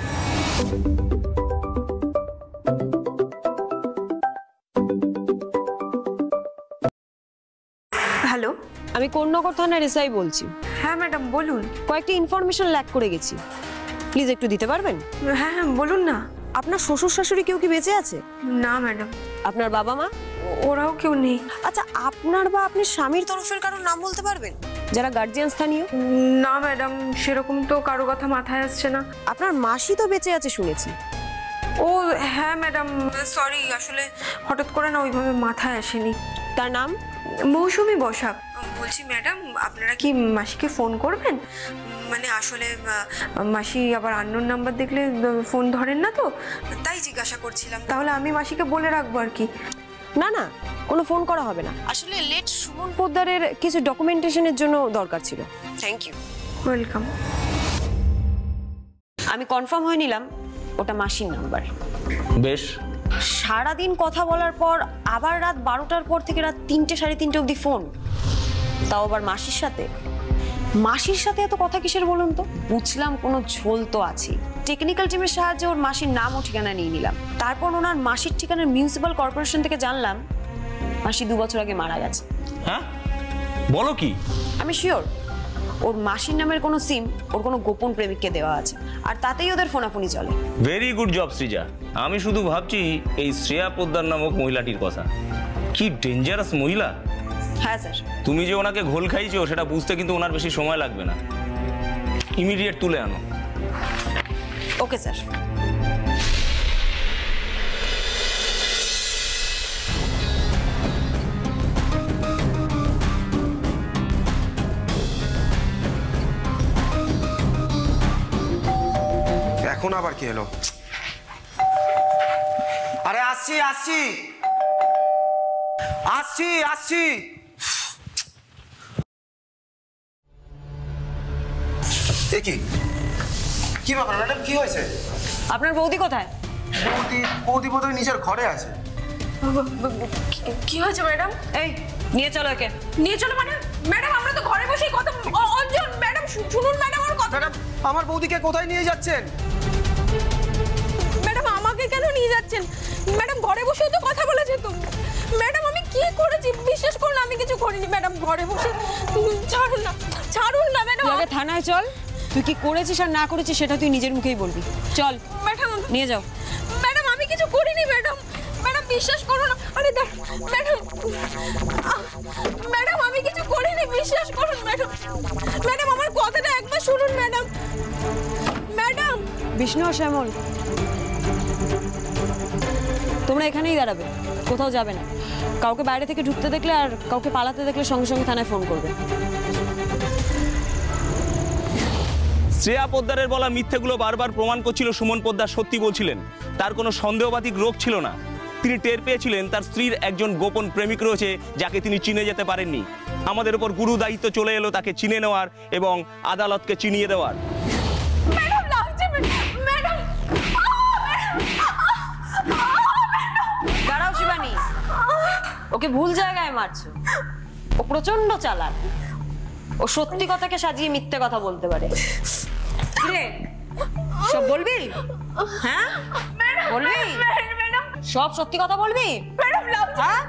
হ্যালো, আমি কোন্নগর থানার এসআই বলছি। হ্যাঁ ম্যাডাম বলুন। কয়েকটি ইনফরমেশন ল্যাক করে গেছি। প্লিজ একটু দিতে পারবেন? হ্যাঁ হ্যাঁ বলুন না। আপনার শ্বশুর শাশুড়ি কেউ কি বেঁচে আছে? না ম্যাডাম, আপনার বাবা মা? ওরাও কেউ নেই। আচ্ছা, আপনার বা আপনি স্বামীর তরফের কারোর নাম বলতে পারবেন যারা গার্জিয়ান স্থানীয়? না ম্যাডাম, সেরকম তো কারো কথা মাথায় আসছে না। আপনার মাসি তো বেঁচে আছে শুনেছি। ও হ্যাঁ ম্যাডাম, সরি, আসলে হঠাৎ করে না ওইভাবে মাথায় আসেনি। তার নাম? মৌসুমী বসাক। বলছি ম্যাডাম, আপনারা কি মাসিকে ফোন করবেন? মানে আসলে মাসি আবার আননোন নাম্বার দেখলে ফোন ধরেন না, তো তাই জিজ্ঞাসা করছিলাম। তাহলে আমি মাসিকে বলে রাখবো আর কি। না না, কোনো ফোন করা হবে না। আসলে লেট সুমন পোদ্দারের কিছু ডকুমেন্টেশনের জন্য দরকার ছিল। Thank you. ওয়েলকাম। আমি কনফার্ম হয়ে নিলাম ওটা মাসির নাম্বার। বেশ। সারাদিন কথা বলার পর আবার রাত 12টার পর থেকে রাত 3টে 3:30 অবধি ফোন, তাও আবার মাসির সাথে। মাসির সাথে এত কথা কিসের বলুন তো? বুঝলাম কোনো ঝোল তো আছে। টেকনিক্যাল টিমের সাহায্যে ওর মাসির নাম ও ঠিকানা নিয়ে নিলাম। তারপর ওনার মাসির ঠিকানা মিউনিসিপ্যাল কর্পোরেশন থেকে জানলাম মাসি 2 বছর আগে মারা গেছে। হ্যাঁ, বলো কি? আমি শিওর ওর মাসির নামের কোনো সিম ওর কোনো গোপন প্রেমিককে দেওয়া আছে, আর তাতেই ওদের ফোনাফোনি চলে। Very good job Srija. আমি শুধু ভাবছি এই শ্রেয়া পোদ্দার নামক মহিলাটির কথা। কি ডেঞ্জারাস মহিলা। হ্যাঁ স্যার। তুমি যে ওনাকে ঘোল খাইছো সেটা বুঝতে কিন্তু ওনার বেশি সময় লাগবে না। ইমিডিয়েট তুলে আনো। Okay sir. এখন আবার কি হলো? আরে আসছি আসছি আসছি আসছি। এ কি কি ব্যাপার ম্যাডাম, কি হয়েছে? আপনার বৌদি কোথায়? বৌদি বোধহয় নিজের ঘরে আছে। কি হয়েছে ম্যাডাম? এই নিয়ে চলো একে। নিয়ে চলো মানে? ম্যাডাম আমরা তো ঘরে বসেই কথা। অঞ্জন ম্যাডাম শুনুন ম্যাডাম আমার কথা। ম্যাডাম, আমার বৌদিকে কোথায় নিয়ে যাচ্ছেন? ম্যাডাম আমাকে কেন নিয়ে যাচ্ছেন? ম্যাডাম ঘরে বসেও তো কথা বলেছে তো। ম্যাডাম আমি কি করেছি? বিশ্বাস করুন আমি কিছু করিনি ম্যাডাম, ঘরে বসে। ছাড়ুন না, ছাড়ুন না ম্যাডাম। তুই আগে থানায় চল, তুই কি করেছিস আর না করেছিস সেটা তুই নিজের মুখেই বলবি। চল ম্যাডাম নিয়ে যাও। ম্যাডাম আমি কিছু করিনি ম্যাডাম। ম্যাডাম বিশ্বাস করুন। আরে ম্যাডাম, ম্যাডাম আমি কিছু করিনি, বিশ্বাস করুন ম্যাডাম। ম্যাডাম আমার কথাটা একবার শুনুন ম্যাডাম। ম্যাডাম। বিষ্ণু আর শ্যামল, তোমরা এখানেই দাঁড়াবে, কোথাও যাবে না। কাউকে বাইরে থেকে ঢুকতে দেখলে আর কাউকে পালাতে দেখলে সঙ্গে সঙ্গে থানায় ফোন করবে। শ্রেয়া পোদ্দারের বলা মিথ্যেগুলো বারবার প্রমাণ করছিল সুমন পোদ্দার সত্যি বলছিলেন। তার কোনো সন্দেহবাতিক রোগ ছিল না। তিনি টের পেয়েছিলেন তার স্ত্রীর একজন গোপন প্রেমিক রয়েছে যাকে তিনি চিনে যেতে পারেননি। আমাদের উপর গুরু দায়িত্ব চলে এলো তাকে চিনে নেওয়ার এবং আদালতকে চিনিয়ে দেওয়ার। ম্যাডাম লাগছে ম্যাডাম। দাঁড়াও শিবানী, ওকে ভুল জায়গায় মারছো। ও প্রচন্ড চালাক, ও সত্যি কথাকে সাজিয়ে মিথ্যে কথা বলতে পারে। রে সব বলবি? হ্যাঁ বলবি? সব সত্যি কথা বলবি? ম্যাডাম লাগছে। হ্যাঁ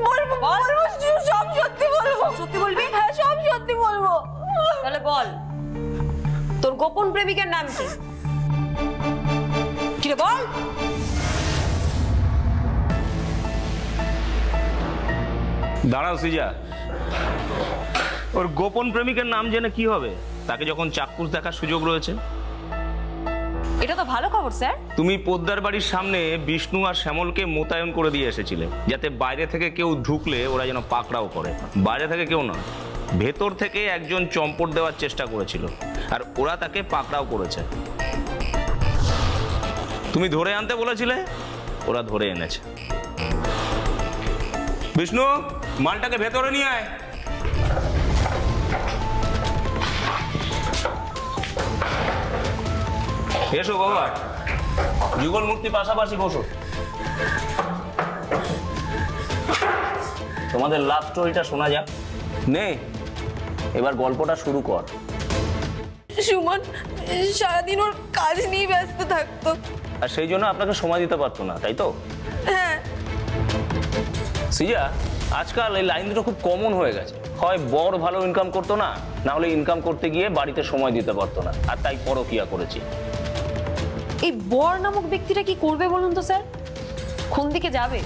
বলবো বলবো, সব সত্যি বলবো। সত্যি বলবি? হ্যাঁ সব সত্যি বলবো। তাহলে বল, তোর গোপন প্রেমিকের নাম কি? কি রে বল। দাঁড়াও সৃজা, ওর গোপন প্রেমিকের নাম জেনে কি হবে? তাকে যখন চাক্ষুষ দেখার সুযোগ রয়েছে। এটা তো ভালো খবর স্যার। তুমি পোদ্দার বাড়ির সামনে বিষ্ণু আর শ্যামলকে মোতায়েন করে দিয়ে এসেছিলে, যাতে বাইরে থেকে কেউ ঢুকলে ওরা যেন পাকড়াও করে। বাইরে থেকে কেউ নয়, ভেতর থেকে একজন চম্পট দেওয়ার চেষ্টা করেছিল, আর ওরা তাকে পাকড়াও করেছে। তুমি ধরে আনতে বলেছিলে, ওরা ধরে এনেছে। বিষ্ণু, মালটাকে ভেতরে নিয়ে আয়। এসো বাবা, যুগল মূর্তি পাশাপাশি বসো। তোমাদের লাভ স্টোরিটা শোনা যাক। নে এবার গল্পটা শুরু কর। সুমন সারাদিন ওর কাজ নিয়ে ব্যস্ত থাকতো, আর সেই জন্য আপনাকে সময় দিতে পারতো না, তাই তো? হ্যাঁ। সিজা, আজকাল এই লাইন দুটো খুব কমন হয়ে গেছে। হয় বড় ভালো ইনকাম করতো না, না হলে ইনকাম করতে গিয়ে বাড়িতে সময় দিতে পারতো না, আর তাই পরকিয়া করেছি। এই বর নামক ব্যক্তিটা কি করবে বলুন তো স্যার? কোন দিকে যাবে?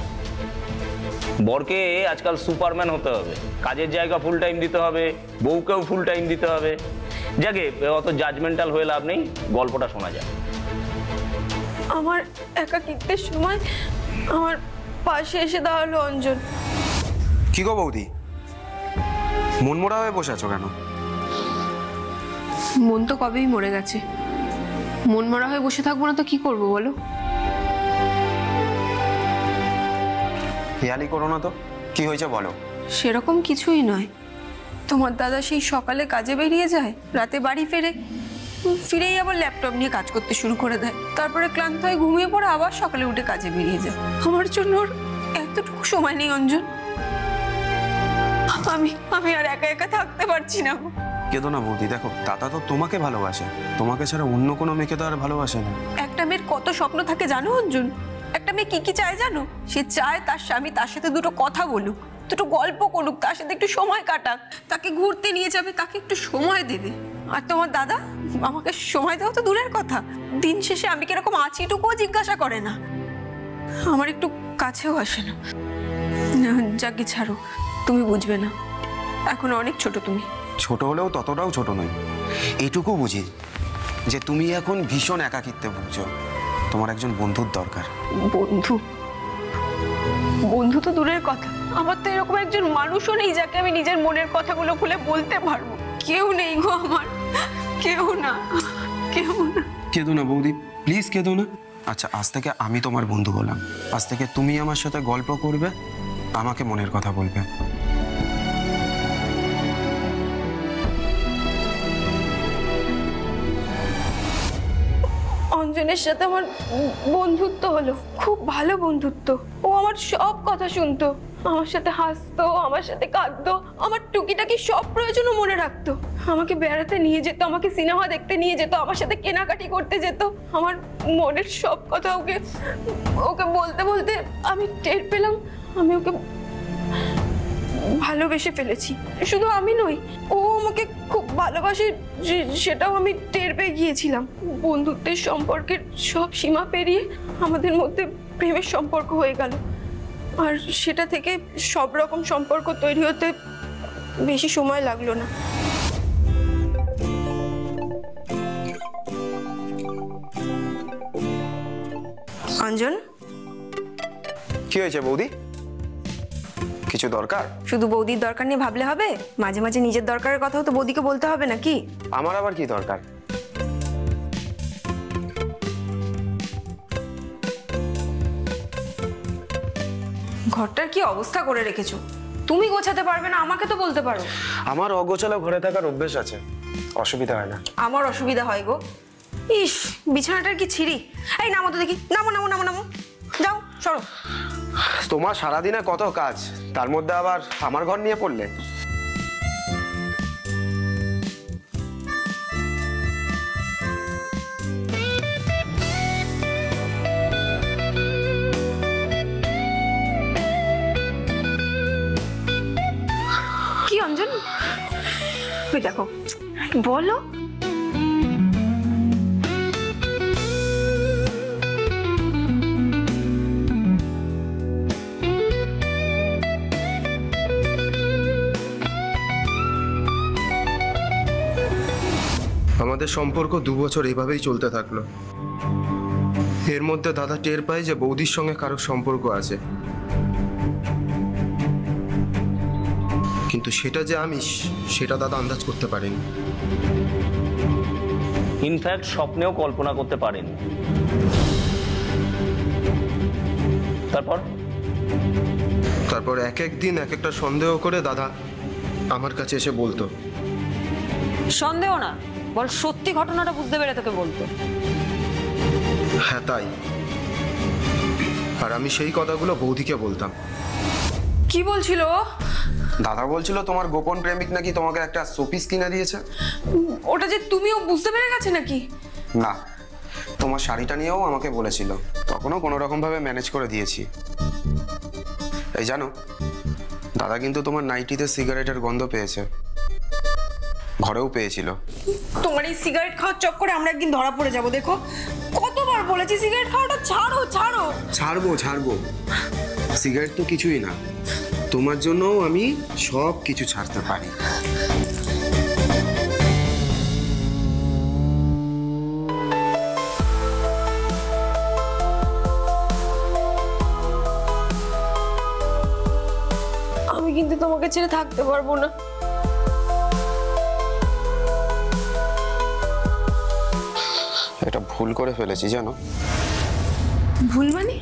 বরকে আজকাল সুপারম্যান হতে হবে, কাজের জায়গা ফুল টাইম দিতে হবে, বউকেও ফুল টাইম দিতে হবে। যাকে অত জাজমেন্টাল হয়ে লাভ নেই, গল্পটা শোনা যায়। আমার একাকিত্বের সময় আমার পাশে এসে দাঁড়ালো অঞ্জন। কি গো বৌদি, মনমরা হয়ে বসে আছো কেন? মন তো কবেই মরে গেছে, মন মরা হয়ে বসে থাকবো না তো কি করবো বলো? হেয়ালি করো না তো, কি হয়েছে বলো। সেরকম কিছুই নয়। তোমার দাদা সেই সকালে কাজে বেরিয়ে যায়, রাতে বাড়ি ফিরেই আবার ল্যাপটপ নিয়ে কাজ করতে শুরু করে দেয়, তারপরে ক্লান্ত হয়ে ঘুমিয়ে পড়ে আবার সকালে উঠে কাজে বেরিয়ে যায়। আমার জন্য ওর এতটুকু সময় নেই অঞ্জন। আমি আর একা একা থাকতে পারছি না। কেঁদো না বৌদি, দেখো দাদা তো তোমাকে ভালোবাসে, তোমাকে ছাড়া অন্য কোনো মেয়েকে তো আর ভালোবাসে না। একটা মেয়ের কত স্বপ্ন থাকে জানো অঞ্জন? একটা মেয়ে কি কি চায় জানো? সে চায় তার স্বামী তার সাথে দুটো কথা বলুক, দুটো গল্প করুক, তার সাথে একটু সময় কাটাক, তাকে ঘুরতে নিয়ে যাবে, তাকে একটু সময় দেবে। আর তোমার দাদা আমাকে সময় দেওয়া তো দূরের কথা, দিন শেষে আমি কিরকম আছি এটুকুও জিজ্ঞাসা করে না, আমার একটু কাছেও আসে না। যাকে ছাড়ো, তুমি বুঝবে না, এখন অনেক ছোট তুমি। ছোট হলেও ততটাও ছোট নয়, এইটুকু বুঝি যে তুমি এখন ভীষণ একাকিত্বে ভুগছো, তোমার একজন বন্ধুর দরকার। বন্ধু তো দূরের কথা, আমার তো এরকম একজন মানুষও নেই যাকে আমি নিজের মনের কথাগুলো খুলে বলতে পারবো। কেউ নেই গো আমার, কেউ না। কেঁদো না বৌদি, প্লিজ কেঁদো না। আচ্ছা, আজ থেকে আমি তোমার বন্ধু হলাম, আজ থেকে তুমি আমার সাথে গল্প করবে, আমাকে মনের কথা বলবে। অঞ্জনের সাথে আমার বন্ধুত্ব হলো, খুব ভালো বন্ধুত্ব। ও আমার সব কথা শুনতো, আমার সাথে হাসতো, আমার সাথে কাঁদতো, আমার টুকিটাকি সব প্রয়োজনও মনে রাখতো, আমাকে বেড়াতে নিয়ে যেত, আমাকে সিনেমা দেখতে নিয়ে যেত, আমার সাথে কেনাকাটি করতে যেত। আমার মনের সব কথা ওকে বলতে বলতে আমি টের পেলাম আমি ওকে ভালোবেসে ফেলেছি। শুধু আমি নই, ও আমাকে খুব ভালোবাসে, সেটাও আমি টের পেয়ে গিয়েছিলাম। বন্ধুত্বের সম্পর্কের সব সীমা পেরিয়ে আমাদের মধ্যে প্রেমের সম্পর্ক হয়ে গেল, আর সেটা থেকে সব রকম সম্পর্ক তৈরি হতে বেশি সময় লাগলো না। অঞ্জন, কি হয়েছে বৌদি? কিছু দরকার? শুধু বৌদির দরকার নিয়ে ভাবলে হবে? মাঝে মাঝে নিজের দরকারের কথাও তো বৌদিকে বলতে হবে নাকি? আমার আবার কি দরকার? ঘরটার কি অবস্থা করে রেখেছো? তুমি গোছাতে পারবে না, আমাকে তো বলতে পারো। আমার অগোছালো ঘরে থাকার অভ্যেস আছে, অসুবিধা হয় না। আমার অসুবিধা হয় গো। ইস, বিছানাটার কি ছিঁড়ি। এই নামো তো দেখি, নামো নামো নামো নামো, যাও সরো। তোমার সারাদিনে কত কাজ, তার মধ্যে আবার আমার ঘর নিয়ে পড়লে। কি অঞ্জন, ওই দেখো, বলো। আমাদের সম্পর্ক 2 বছর এভাবেই চলতে থাকলো। এর মধ্যে দাদা টের পায় যে বৌদির সঙ্গে কারো সম্পর্ক আছে, কিন্তু সেটা যে আমি, সেটা দাদা আন্দাজ করতে পারেনি। ইনফ্যাক্ট স্বপ্নেও কল্পনা করতে পারেন। তারপর এক এক দিন এক একটা সন্দেহ করে দাদা আমার কাছে এসে বলতো। সন্দেহ না, বল সত্যি ঘটনাটা বুঝতে পেরে তোকে বলতো। হ্যাঁ তাই, আর আমি সেই কথাগুলো বৌদিকে বলতাম। কি বলছিল? দাদা বলছিল তোমার গোপন প্রেমিক নাকি তোমাকে একটা শোপিস কিনে দিয়েছে। ওটা যে তুমিও বুঝতে পেরে গেছে নাকি? না, তোমার শাড়িটা নিয়েও আমাকে বলেছিল, তখনও কোনো রকম ভাবে ম্যানেজ করে দিয়েছি। এই জানো, দাদা কিন্তু তোমার নাইটিতে সিগারেটের গন্ধ পেয়েছে, ঘরেও পেয়েছিল। তোমার এই সিগারেট খাওয়ার চক্করে আমরা একদিন ধরা পড়ে যাব, দেখো কতবার বলেছি সিগারেট খাওয়াটা ছাড়ো ছাড়ো। ছাড়বো সিগারেট তো কিছুই না, তোমার জন্য আমি সব কিছু ছাড়তে পারি। আমি কিন্তু তোমাকে ছেড়ে থাকতে পারবো না। এটা ভুল করে ফেলেছি জানো। ভুল মানে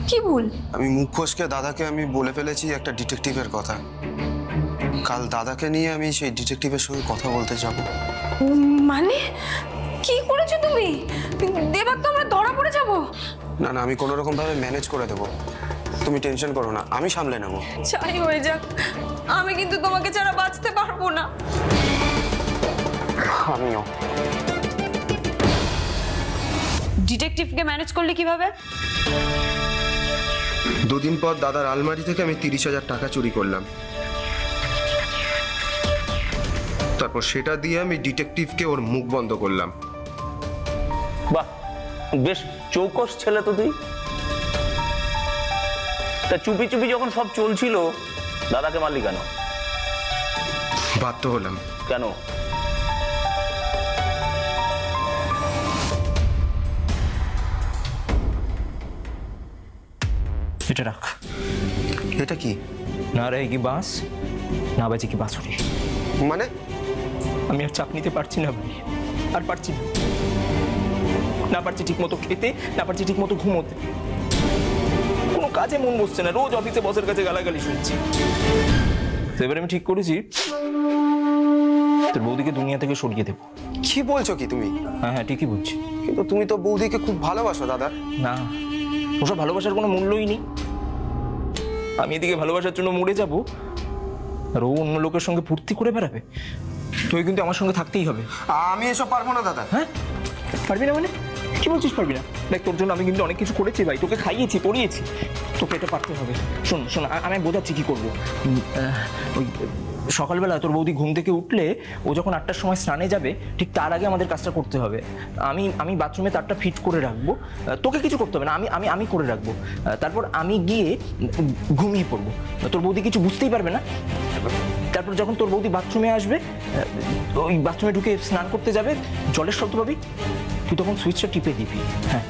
কি ভুল? আমি মুখ ফসকে দাদাকে আমি বলে ফেলেছি একটা ডিটেকটিভের কথা। কাল দাদাকে নিয়ে আমি সেই ডিটেকটিভের সঙ্গে কথা বলতে যাব। মানে কি করেছো তুমি? দেবার তো আমরা ধরা পড়ে যাব। না আমি কোনো রকম ভাবে ম্যানেজ করে দেবো, তুমি টেনশন করো না, আমি সামলে নেব। চাই হয়ে যাক, আমি কিন্তু তোমাকে ছাড়া বাঁচতে পারবো না। আমিও। ডিটেকটিভকে ম্যানেজ করলে কিভাবে? দুদিন পর দাদার আলমারি থেকে আমি 30,000 টাকা চুরি করলাম। তারপর সেটা দিয়ে আমি ডিটেকটিভকে ওর মুখ বন্ধ করলাম। বাহ, বেশ চৌকস ছেলে তো তুই। তা চুপি চুপি যখন সব চলছিল দাদাকে মারলি কেন? বাধ্য হলাম। কেন? এটা রাখ। এটা কি? না রে কি বাস, না বাজে কি বাঁশুরি। মানে আমি আর চাপ নিতে পারছি না ভাই, আর পারছি না। না পারছি ঠিক মতো খেতে, না পারছি ঠিক মতো ঘুমোতে, কোনো কাজে মন বসছে না, রোজ অফিসে বসের কাছে গালাগালি শুনছি। তো এবার আমি ঠিক করেছি তোর বৌদিকে দুনিয়া থেকে সরিয়ে দেবো। কি বলছো কি তুমি? হ্যাঁ ঠিকই বলছি। কিন্তু তুমি তো বৌদিকে খুব ভালোবাসো দাদা। না, ওসব ভালোবাসার কোনো মূল্যই নেই। আমি এদিকে ভালোবাসার জন্য মরে যাব, আর ও অন্য লোকের সঙ্গে ফুর্তি করে বেড়াবে। তুই কিন্তু আমার সঙ্গে থাকতেই হবে। আমি এসব পারবো না দাদা। হ্যাঁ পারবি না মানে কি বলছিস পারবি না? দেখ তোর জন্য আমি কিন্তু অনেক কিছু করেছি ভাই, তোকে খাইয়েছি পড়িয়েছি, তোকে এটা পারতে হবে। শোন শোন আমি বোঝাচ্ছি কি করবো। ওই সকালবেলা তোর বৌদি ঘুম থেকে উঠলে ও যখন 8টার সময় স্নানে যাবে ঠিক তার আগে আমাদের কাজটা করতে হবে। আমি বাথরুমে তারটা ফিট করে রাখবো, তোকে কিছু করতে হবে না, আমি আমি করে রাখবো। তারপর আমি গিয়ে ঘুমিয়ে পড়বো, তোর বৌদি কিছু বুঝতেই পারবে না। তারপর যখন তোর বৌদি বাথরুমে আসবে, ওই বাথরুমে ঢুকে স্নান করতে যাবে, জলের শব্দ পাবি, তুই তখন সুইচটা টিপে দিবি। হ্যাঁ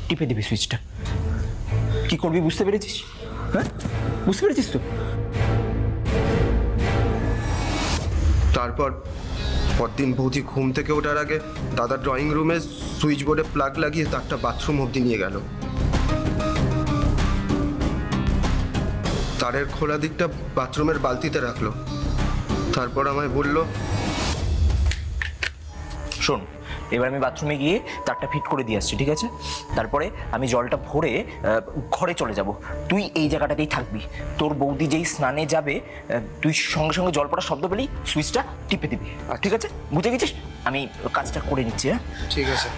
টিপে দিবি সুইচটা। কি করবি বুঝতে পেরেছিস? হ্যাঁ বুঝতে পেরেছিস তো? তারপর পরদিন বৌদি ঘুম থেকে ওঠার আগে দাদা ড্রয়িং রুমে সুইচ বোর্ডে প্লাগ লাগিয়ে তারটা বাথরুম অবধি নিয়ে গেল। তারের খোলা দিকটা বাথরুমের বালতিতে রাখলো। তারপর আমায় বলল, শোন এবার আমি বাথরুমে গিয়ে তারটা ফিট করে দিয়ে আসছি, ঠিক আছে? তারপরে আমি জলটা ভরে ঘরে চলে যাব, তুই এই জায়গাটাতেই থাকবি। তোর বৌদি যেই স্নানে যাবে তুই সঙ্গে সঙ্গে জল পড়ার শব্দ পেলেই সুইচটা টিপে দিবি, ঠিক আছে? বুঝে গেছিস? আমি কাজটা করে নিচ্ছি। হ্যাঁ ঠিক আছে।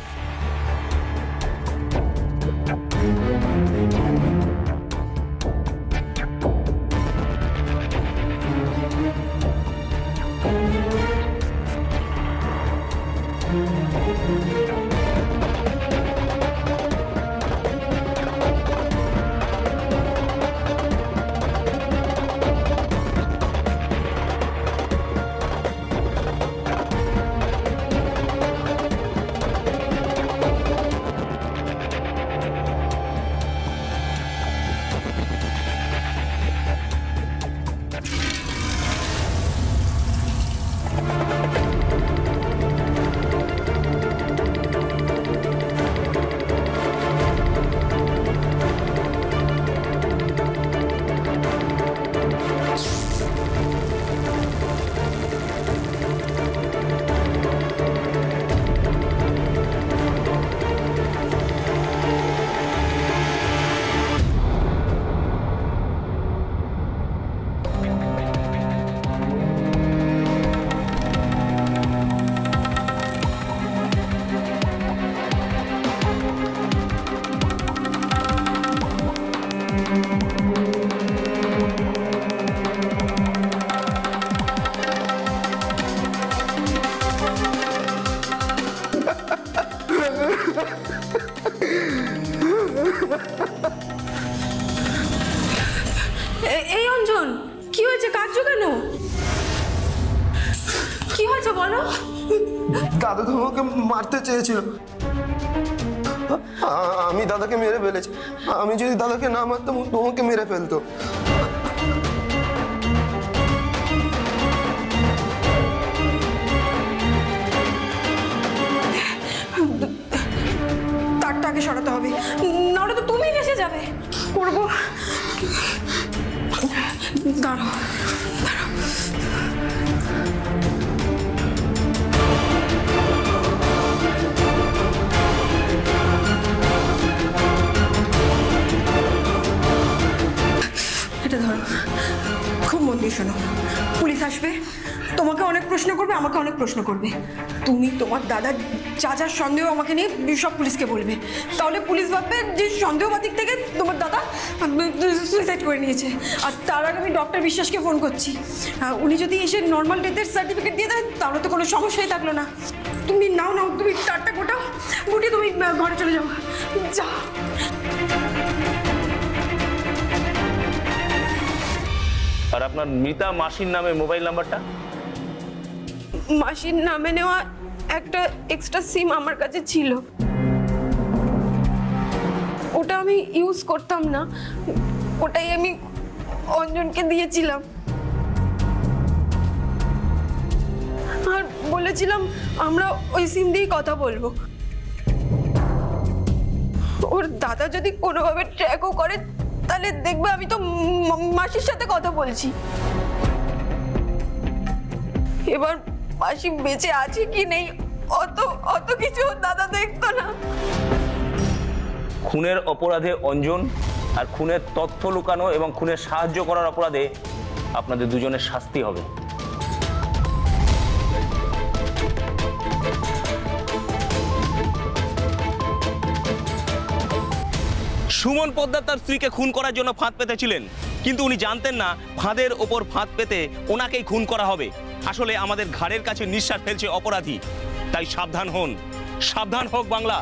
এই অঞ্জন, কি হয়েছে? কাঁদছো কেন? কি হয়েছে বলো? দাদা তো আমাকে মারতে চেয়েছিল, আমি দাদাকে মেরে ফেলেছি। আমি যদি দাদাকে না মারতাম তোমাকে মেরে ফেলতো। তারটাকে সরাতে হবে, নাহলে তো তুমি ভেসে যাবে। করবো, দাঁড়াও। এটা ধরো, খুব মন দিয়ে শোনো। পুলিশ আসবে, তোমাকে অনেক প্রশ্ন করবে, আমাকে অনেক প্রশ্ন করবে। তুমি তোমার দাদা যা যা সন্দেহ আমাকে নিয়ে সব পুলিশকে বলবে। তাহলে পুলিশ ভাববে যে সন্দেহবাদ দিক থেকে তোমার দাদা সুইসাইড করে নিয়েছে। আর তার আগে আমি ডক্টর বিশ্বাসকে ফোন করছি। উনি যদি এসে নর্মাল ডেথের সার্টিফিকেট দিয়ে দেন তাহলে তো কোনো সমস্যাই থাকলো না। তুমি নাও, তুমি তারটা গোটাও, গুটিয়ে তুমি ঘরে চলে যাও। যাও। আর আপনার মৃতা মাসির নামে মোবাইল নাম্বারটা? মাসির নামে নেওয়া একটা এক্সট্রা সিম আমার কাছে ছিল, ওটা আমি ইউজ করতাম না, ওটাই আমি অঞ্জনকে দিয়েছিলাম। আর বলেছিলাম আমরা ওই সিম দিয়েই কথা বলবো। ওর দাদা যদি কোনোভাবে ট্র্যাকও করে তাহলে দেখবে আমি তো মাসির সাথে কথা বলছি। এবার মাসি বেঁচে আছে কি নেই অত কিছু দাদা দেখতো না। খুনের অপরাধে অঞ্জন আর খুনের তথ্য লুকানো এবং খুনের সাহায্য করার অপরাধে আপনাদের দুজনের শাস্তি হবে। সুমন পোদ্দার তার স্ত্রীকে খুন করার জন্য ফাঁদ পেতেছিলেন, কিন্তু উনি জানতেন না ফাঁদের ওপর ফাঁদ পেতে ওনাকেই খুন করা হবে। আসলে আমাদের ঘাড়ের কাছে নিঃশ্বাস ফেলছে অপরাধী। তাই সাবধান হন, সাবধান হোক বাংলা।